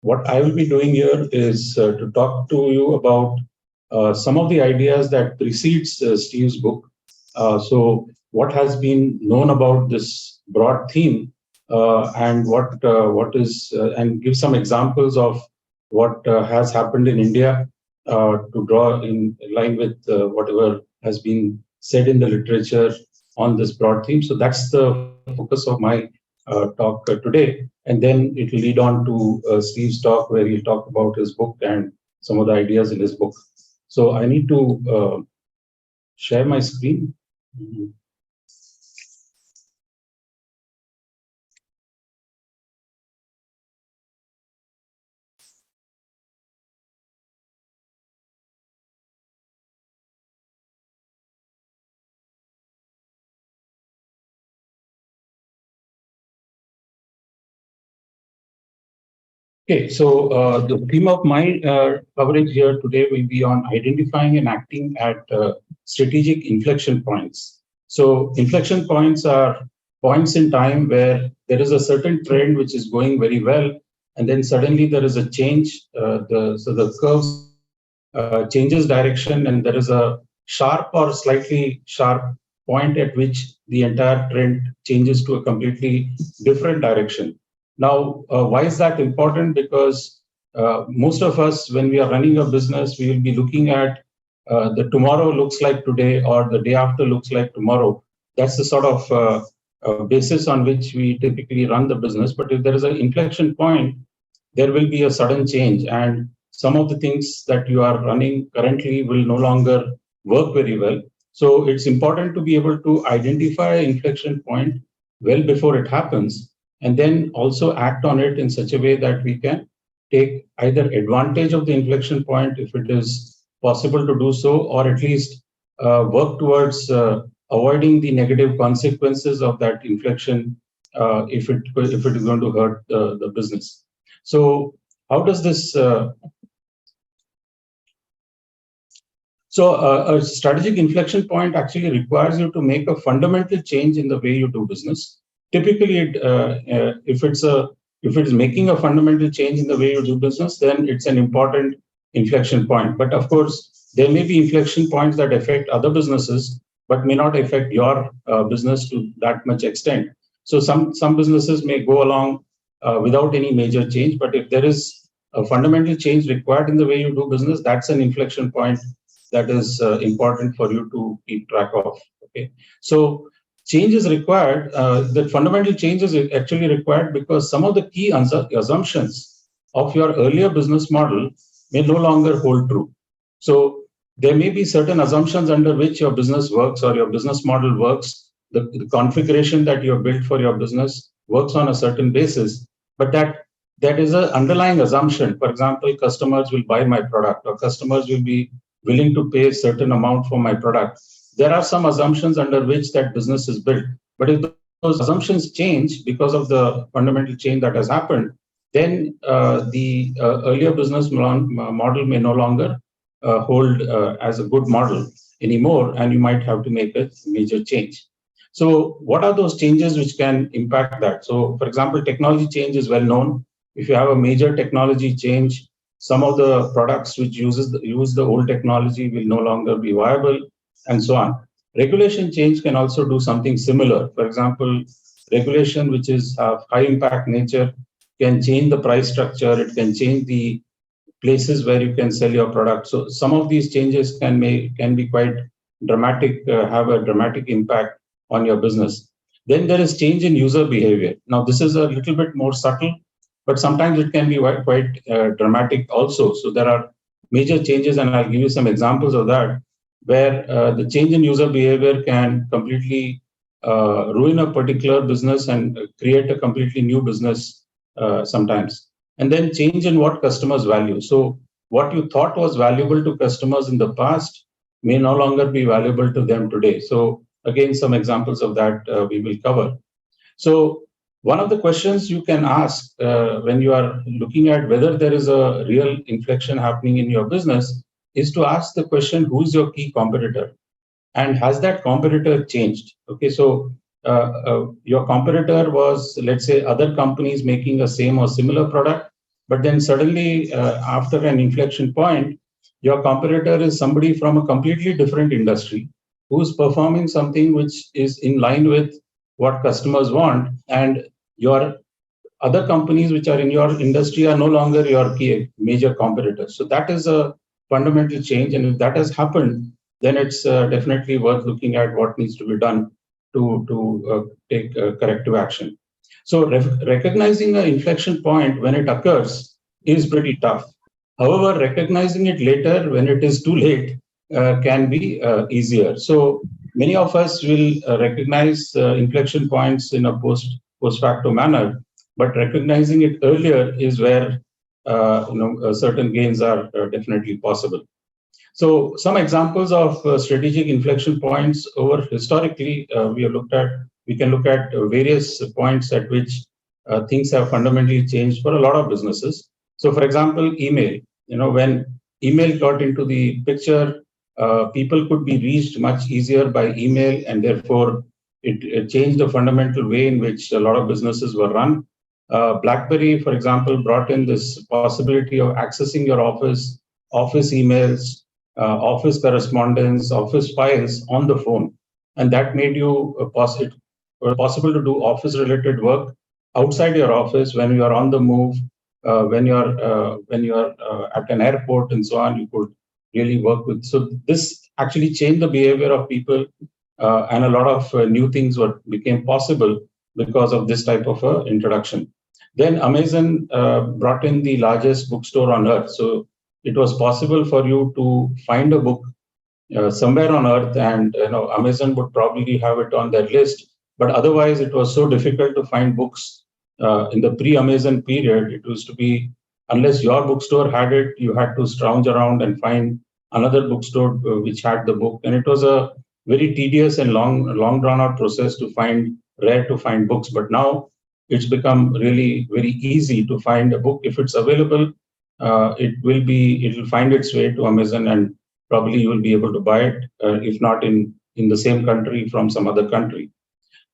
What I will be doing here is to talk to you about some of the ideas that precedes Steve's book. So, what has been known about this broad theme, and and give some examples of what has happened in India to draw in line with whatever has been said in the literature on this broad theme. So that's the focus of my talk today. And then it will lead on to Steve's talk, where he'll talk about his book and some of the ideas in his book. So I need to share my screen. Okay, so the theme of my coverage here today will be on identifying and acting at strategic inflection points. So inflection points are points in time where there is a certain trend which is going very well, and then suddenly there is a change. So the curve changes direction, and there is a sharp or slightly sharp point at which the entire trend changes to a completely different direction. Now, why is that important? Because most of us, when we are running a business, we will be looking at the tomorrow looks like today or the day after looks like tomorrow. That's the sort of basis on which we typically run the business. But if there is an inflection point, there will be a sudden change, and some of the things that you are running currently will no longer work very well. So it's important to be able to identify an inflection point well before it happens, and then also act on it in such a way that we can take either advantage of the inflection point if it is possible to do so, or at least work towards avoiding the negative consequences of that inflection if it is going to hurt the business. So how does this a strategic inflection point actually requires you to make a fundamental change in the way you do business. Typically, if it's making a fundamental change in the way you do business, then it's an important inflection point. But of course, there may be inflection points that affect other businesses, but may not affect your business to that much extent. So some businesses may go along without any major change, but if there is a fundamental change required in the way you do business, that's an inflection point that is important for you to keep track of. Okay, so change is required. The fundamental change is actually required because some of the key assumptions of your earlier business model may no longer hold true. So there may be certain assumptions under which your business works or your business model works. The configuration that you have built for your business works on a certain basis, but that is an underlying assumption. For example, customers will buy my product, or customers will be willing to pay a certain amount for my product. There are some assumptions under which that business is built. But if those assumptions change because of the fundamental change that has happened, then the earlier business model may no longer hold as a good model anymore, and you might have to make a major change. So what are those changes which can impact that? So, for example, technology change is well known. If you have a major technology change, some of the products which use the old technology will no longer be viable, and so on. Regulation change can also do something similar. For example, regulation which is of high impact nature can change the price structure. It can change the places where you can sell your product. So some of these changes can be quite dramatic, have a dramatic impact on your business. Then there is change in user behavior. Now this is a little bit more subtle, but sometimes it can be quite dramatic also. So there are major changes, and I'll give you some examples of that, where the change in user behavior can completely ruin a particular business and create a completely new business sometimes. And then change in what customers value. So what you thought was valuable to customers in the past may no longer be valuable to them today. So again, some examples of that we will cover. So one of the questions you can ask when you are looking at whether there is a real inflection happening in your business is to ask the question, who is your key competitor? And has that competitor changed? Okay, so your competitor was, let's say, other companies making a same or similar product, but then suddenly after an inflection point, your competitor is somebody from a completely different industry who's performing something which is in line with what customers want, and your other companies which are in your industry are no longer your key major competitors. So that is a fundamental change, and if that has happened, then it's definitely worth looking at what needs to be done to take corrective action. So recognizing an inflection point when it occurs is pretty tough. However, recognizing it later when it is too late can be easier. So many of us will recognize inflection points in a post facto manner, but recognizing it earlier is where certain gains are definitely possible. So some examples of strategic inflection points over historically we can look at various points at which things have fundamentally changed for a lot of businesses. So for example, email, when email got into the picture, people could be reached much easier by email, and therefore it changed the fundamental way in which a lot of businesses were run. BlackBerry, for example, brought in this possibility of accessing your office emails, office correspondence, office files on the phone. And that made you possible to do office related work outside your office when you are on the move, when you're at an airport and so on. You could really work with. So this actually changed the behavior of people, and a lot of new things became possible because of this type of introduction. Then Amazon brought in the largest bookstore on earth. So it was possible for you to find a book somewhere on earth, and Amazon would probably have it on their list. But otherwise, it was so difficult to find books in the pre-Amazon period. It used to be, unless your bookstore had it, you had to scrounge around and find another bookstore which had the book, and it was a very tedious and long drawn out process to find rare to find books. But now it's become really very easy to find a book. If it's available, it will find its way to Amazon, and probably you will be able to buy it, if not in the same country, from some other country.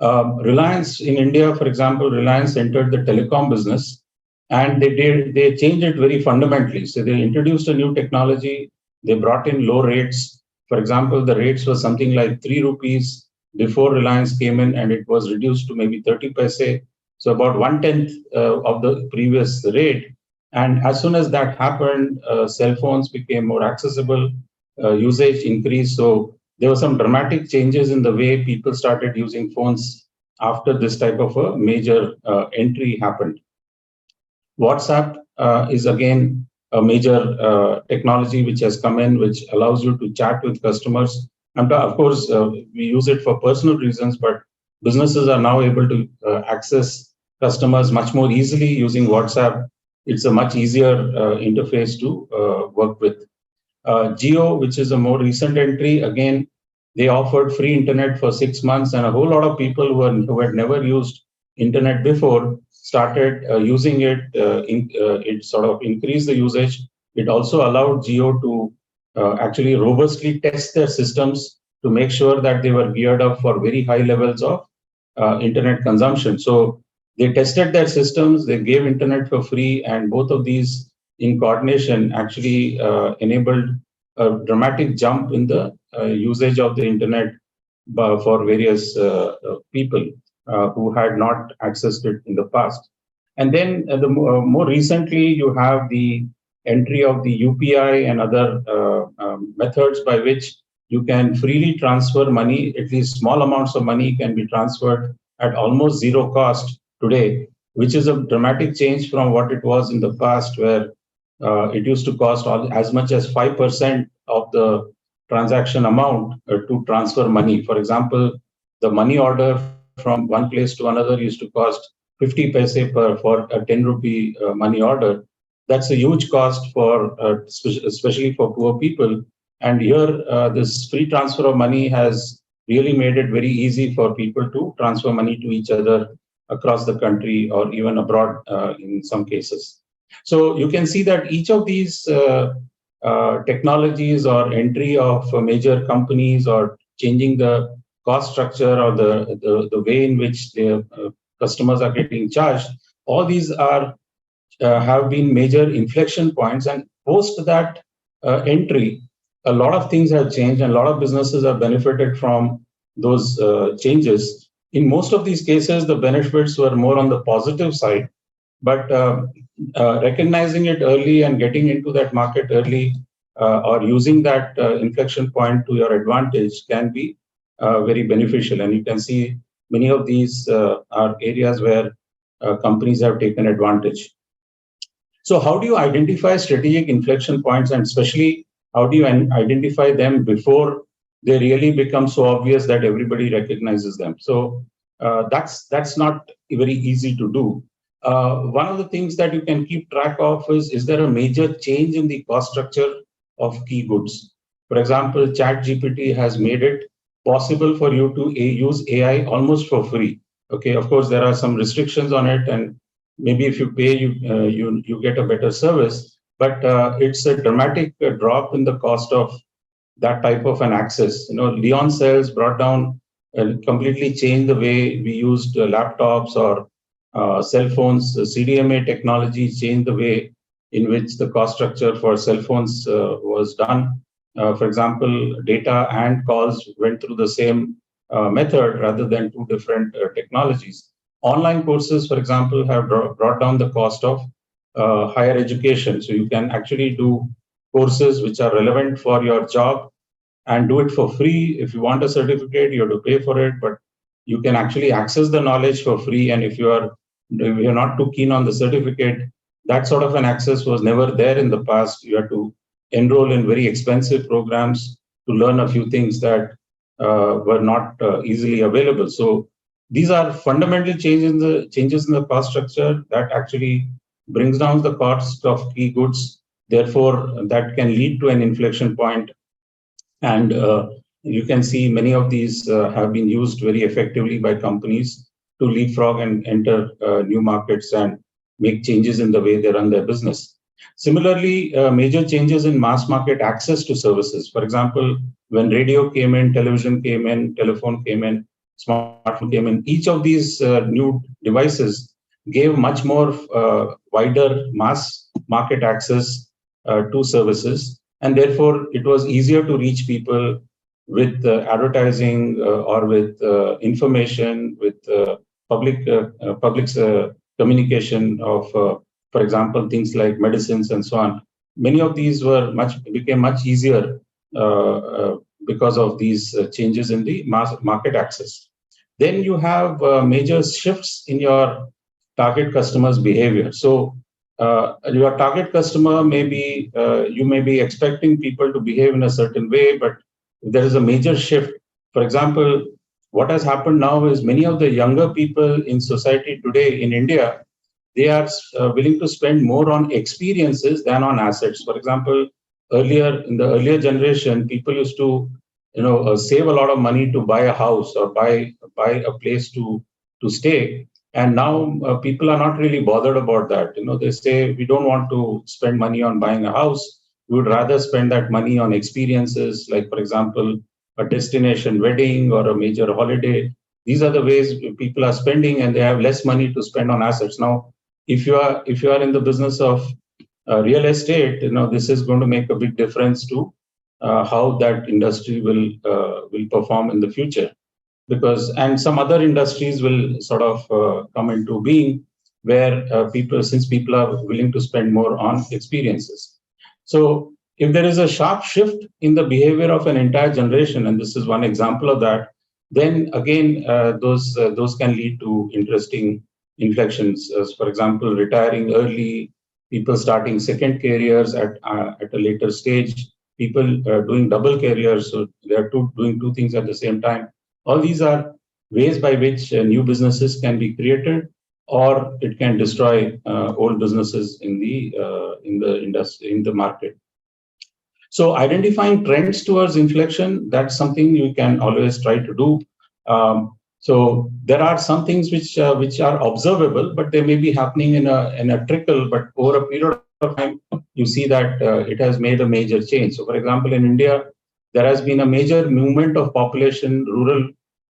Reliance in India, for example, Reliance entered the telecom business, and they changed it very fundamentally. So they introduced a new technology. They brought in low rates. For example, the rates were something like 3 rupees before Reliance came in, and it was reduced to maybe 30 paise. So about 1/10 of the previous rate. And as soon as that happened, cell phones became more accessible, usage increased. So there were some dramatic changes in the way people started using phones after this type of a major entry happened. WhatsApp is again a major technology which has come in, which allows you to chat with customers. And of course, we use it for personal reasons, but businesses are now able to access customers much more easily using WhatsApp. It's a much easier interface to work with. Geo, which is a more recent entry, again, they offered free internet for 6 months, and a whole lot of people who had never used internet before started using it. It sort of increased the usage. It also allowed Geo to actually robustly test their systems to make sure that they were geared up for very high levels of internet consumption. So they tested their systems, they gave internet for free, and both of these in coordination actually enabled a dramatic jump in the usage of the internet for various people who had not accessed it in the past. And then more recently, you have the entry of the UPI and other methods by which you can freely transfer money. At least small amounts of money can be transferred at almost zero cost today, which is a dramatic change from what it was in the past, where it used to cost as much as 5% of the transaction amount to transfer money. For example, the money order from one place to another used to cost 50 paise for a 10 rupee money order. That's a huge cost for especially for poor people. And here, this free transfer of money has really made it very easy for people to transfer money to each other across the country or even abroad in some cases. So you can see that each of these technologies or entry of major companies or changing the cost structure or the way in which their customers are getting charged, all these are have been major inflection points. And post that entry, a lot of things have changed and a lot of businesses have benefited from those changes. In most of these cases, the benefits were more on the positive side, but recognizing it early and getting into that market early or using that inflection point to your advantage can be very beneficial. And you can see many of these are areas where companies have taken advantage. So how do you identify strategic inflection points, and especially how do you identify them before they really become so obvious that everybody recognizes them? So that's not very easy to do. One of the things that you can keep track of is there a major change in the cost structure of key goods? For example, ChatGPT has made it possible for you to use AI almost for free. Okay, of course, there are some restrictions on it, and maybe if you pay, you get a better service. But it's a dramatic drop in the cost of that type of an access. Leon cells brought down, completely changed the way we used laptops or cell phones. CDMA technology changed the way in which the cost structure for cell phones was done. For example, data and calls went through the same method rather than two different technologies. Online courses, for example, have brought down the cost of higher education. So you can actually do courses which are relevant for your job and do it for free. If you want a certificate, you have to pay for it, but you can actually access the knowledge for free. And if you're not too keen on the certificate, that sort of an access was never there in the past. You had to enroll in very expensive programs to learn a few things that were not easily available. So these are fundamental changes in the cost structure that actually brings down the cost of key goods. Therefore, that can lead to an inflection point. And you can see many of these have been used very effectively by companies to leapfrog and enter new markets and make changes in the way they run their business. Similarly, major changes in mass market access to services. For example, when radio came in, television came in, telephone came in, smartphone came in, each of these new devices gave much more wider mass market access to services. And therefore, it was easier to reach people with advertising or with information, with public's communication of, for example, things like medicines and so on. Many of these became much easier because of these changes in the mass market access. Then you have major shifts in your target customer's behavior. So your target customer you may be expecting people to behave in a certain way, but there is a major shift. For example, what has happened now is many of the younger people in society today in India, they are willing to spend more on experiences than on assets. For example, in the earlier generation, people used to save a lot of money to buy a house or buy a place to stay. And now people are not really bothered about that. They say, we don't want to spend money on buying a house. We would rather spend that money on experiences, like, for example, a destination wedding or a major holiday. These are the ways people are spending, and they have less money to spend on assets. Now, if you are in the business of real estate, this is going to make a big difference to how that industry will perform in the future. And some other industries will sort of come into being where since people are willing to spend more on experiences. So if there is a sharp shift in the behavior of an entire generation, and this is one example of that, then again, those can lead to interesting inflections. As for example, retiring early, people starting second careers at a later stage, people doing double careers, so they are doing two things at the same time. All these are ways by which new businesses can be created, or it can destroy old businesses in the industry, in the market. So identifying trends towards inflection, that's something you can always try to do. So there are some things which are observable, but they may be happening in a trickle. But over a period of time, you see that it has made a major change. So, for example, in India, there has been a major movement of population, rural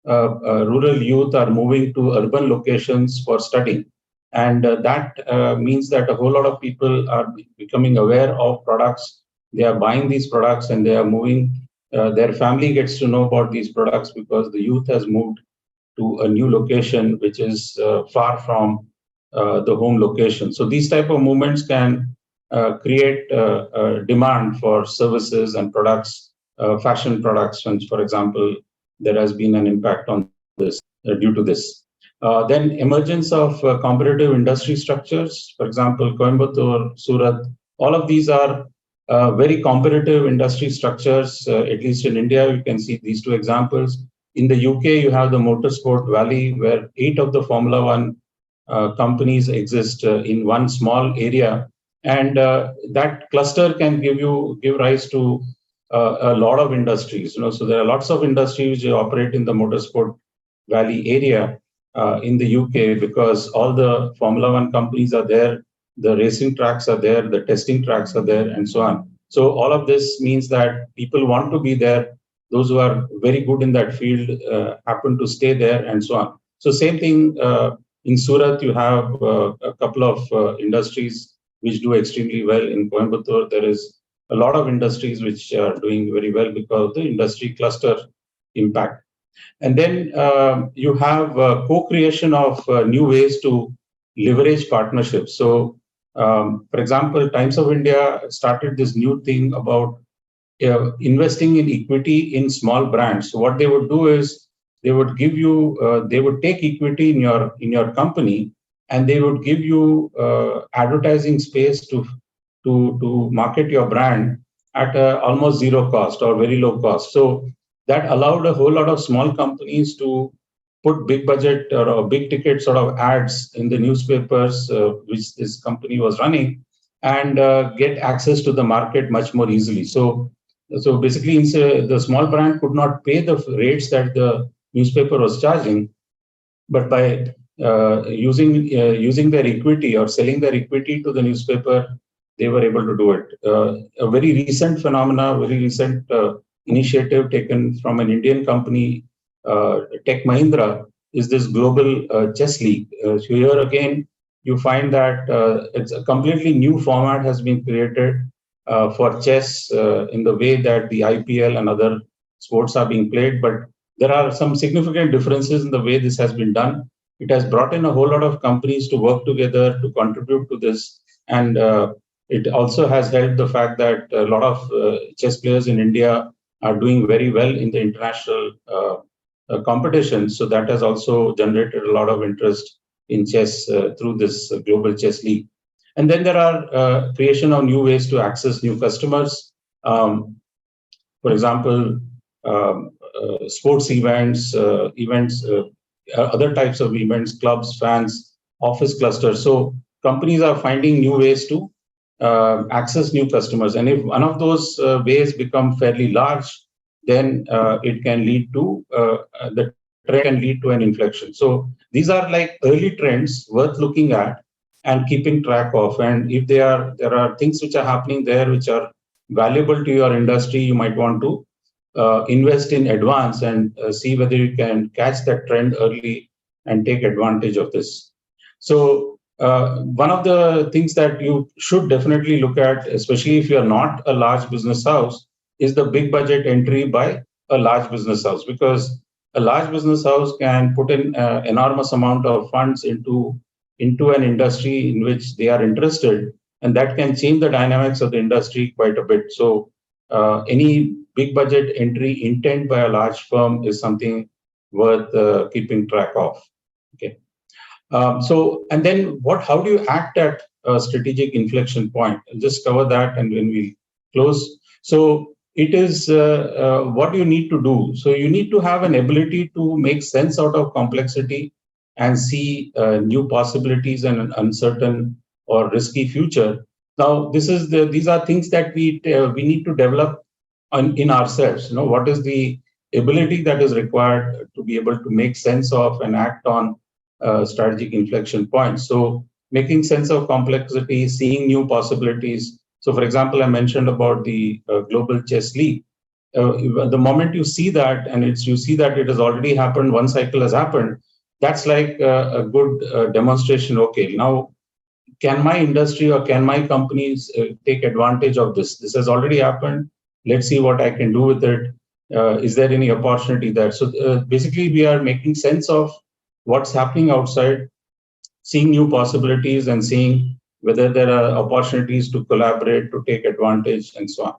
rural youth are moving to urban locations for studying. And that means that a whole lot of people are becoming aware of products. They are buying these products and they are moving. Their family gets to know about these products because the youth has moved to a new location, which is far from the home location. So these type of movements can create demand for services and products, fashion products. And for example, there has been an impact on this due to this. Then emergence of competitive industry structures, for example, Coimbatore, Surat, all of these are very competitive industry structures. At least in India, you can see these two examples. In the UK, you have the Motorsport Valley, where 8 of the Formula One companies exist in one small area, and that cluster can give rise to a lot of industries. So there are lots of industries which operate in the Motorsport Valley area in the UK because all the Formula One companies are there, the racing tracks are there, the testing tracks are there, and so on. So all of this means that people want to be there. Those who are very good in that field happen to stay there, and so on. So same thing in Surat, you have a couple of industries which do extremely well. In Coimbatore, there is a lot of industries which are doing very well because of the industry cluster impact. And then you have co-creation of new ways to leverage partnerships. So, for example, Times of India started this new thing about investing in equity in small brands. So what they would do is they would give you, they would take equity in your company, and they would give you advertising space to market your brand at almost zero cost or very low cost. So that allowed a whole lot of small companies to put big budget or big ticket sort of ads in the newspapers which this company was running, and get access to the market much more easily. So basically, the small brand could not pay the rates that the newspaper was charging, but by using their equity or selling their equity to the newspaper, they were able to do it. A very recent phenomena, very recent initiative taken from an Indian company, Tech Mahindra, is this global chess league. So here again, you find that it's a completely new format has been created for chess in the way that the IPL and other sports are being played. But there are some significant differences in the way this has been done. It has brought in a whole lot of companies to work together to contribute to this. And it also has helped the fact that a lot of chess players in India are doing very well in the international competition. So that has also generated a lot of interest in chess through this global chess league. And then there are creation of new ways to access new customers. For example, sports events, other types of events, clubs, fans, office clusters. So companies are finding new ways to access new customers. And if one of those ways become fairly large, then it can lead to the trend can lead to an inflection. So these are like early trends worth looking at and keeping track of. And if there are things which are happening there which are valuable to your industry, you might want to invest in advance and see whether you can catch that trend early and take advantage of this. So one of the things that you should definitely look at, especially if you're not a large business house, is the big budget entry by a large business house, because a large business house can put in enormous amount of funds into an industry in which they are interested, and that can change the dynamics of the industry quite a bit. So any big budget entry intent by a large firm is something worth keeping track of. Okay. So, and then how do you act at a strategic inflection point? I'll just cover that, and when we close. So it is what you need to do. So you need to have an ability to make sense out of complexity and see new possibilities and an uncertain or risky future. Now, these are things that we need to develop in ourselves. What is the ability that is required to be able to make sense of and act on strategic inflection points? So making sense of complexity, seeing new possibilities. So, for example, I mentioned about the Global Chess League. the moment you see that, and you see that it has already happened, one cycle has happened, that's like a good demonstration. Okay, now can my industry or can my companies take advantage of this? This has already happened. Let's see what I can do with it. Is there any opportunity there? So basically, we are making sense of what's happening outside, seeing new possibilities and seeing whether there are opportunities to collaborate, to take advantage, and so on.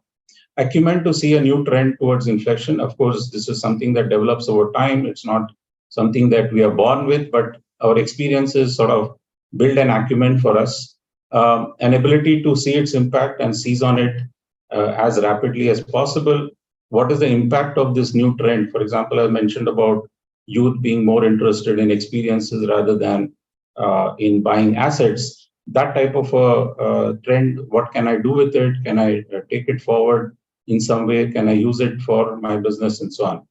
Acumen to see a new trend towards inflection. Of course, this is something that develops over time. It's not something that we are born with, but our experiences sort of build an acumen for us, an ability to see its impact and seize on it as rapidly as possible. What is the impact of this new trend? For example, I mentioned about youth being more interested in experiences rather than in buying assets. That type of a trend, what can I do with it? Can I take it forward in some way? Can I use it for my business and so on?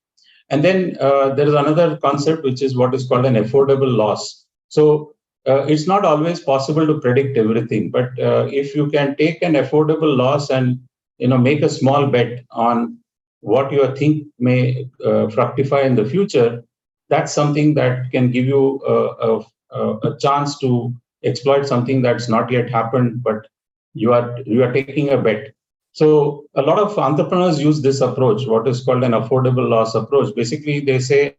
And then there is another concept, which is what is called an affordable loss. So it's not always possible to predict everything, but if you can take an affordable loss and make a small bet on what you think may fructify in the future, that's something that can give you a chance to exploit something that's not yet happened, but you are taking a bet. So a lot of entrepreneurs use this approach, what is called an affordable loss approach. Basically, they say,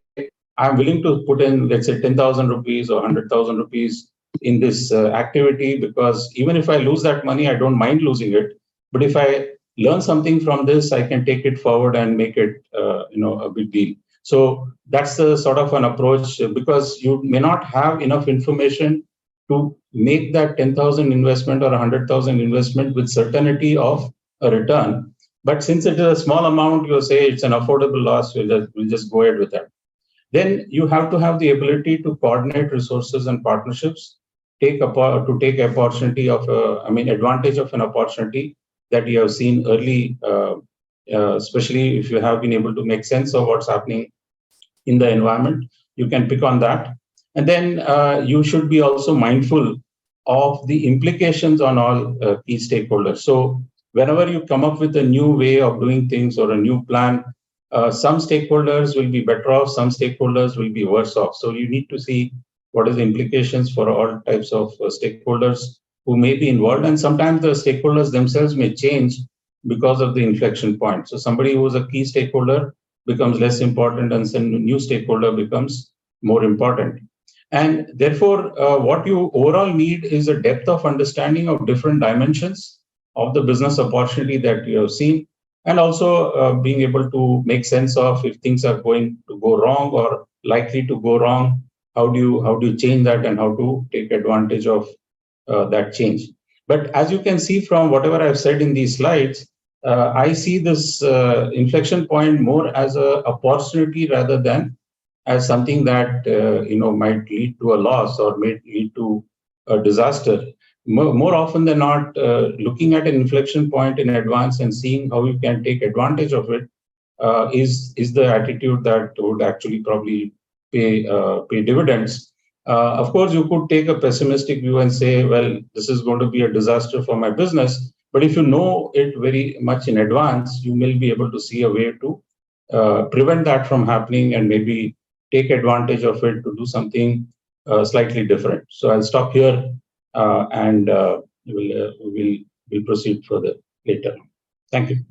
I'm willing to put in, let's say, 10,000 rupees or 100,000 rupees in this activity, because even if I lose that money, I don't mind losing it. But if I learn something from this, I can take it forward and make it, a big deal. So that's the sort of an approach, because you may not have enough information to make that 10,000 investment or 100,000 investment with certainty of a return. But since it is a small amount, you say it's an affordable loss, we'll just go ahead with that. Then you have to have the ability to coordinate resources and partnerships, take opportunity of, advantage of an opportunity that you have seen early, especially if you have been able to make sense of what's happening in the environment, you can pick on that. And then you should be also mindful of the implications on all key stakeholders. So whenever you come up with a new way of doing things or a new plan, some stakeholders will be better off, some stakeholders will be worse off. So you need to see what is the implications for all types of stakeholders who may be involved. And sometimes the stakeholders themselves may change because of the inflection point. So somebody who is a key stakeholder becomes less important, and some new stakeholder becomes more important. And therefore, what you overall need is a depth of understanding of different dimensions of the business opportunity that you have seen, and also being able to make sense of if things are going to go wrong or likely to go wrong. How do you change that, and how to take advantage of that change? But as you can see from whatever I've said in these slides, I see this inflection point more as an opportunity rather than as something that might lead to a loss or may lead to a disaster. More often than not, looking at an inflection point in advance and seeing how you can take advantage of it is the attitude that would actually probably pay dividends. Of course, you could take a pessimistic view and say, well, this is going to be a disaster for my business. But if you know it very much in advance, you may be able to see a way to prevent that from happening and maybe take advantage of it to do something slightly different. So I'll stop here and we'll proceed further later. Thank you.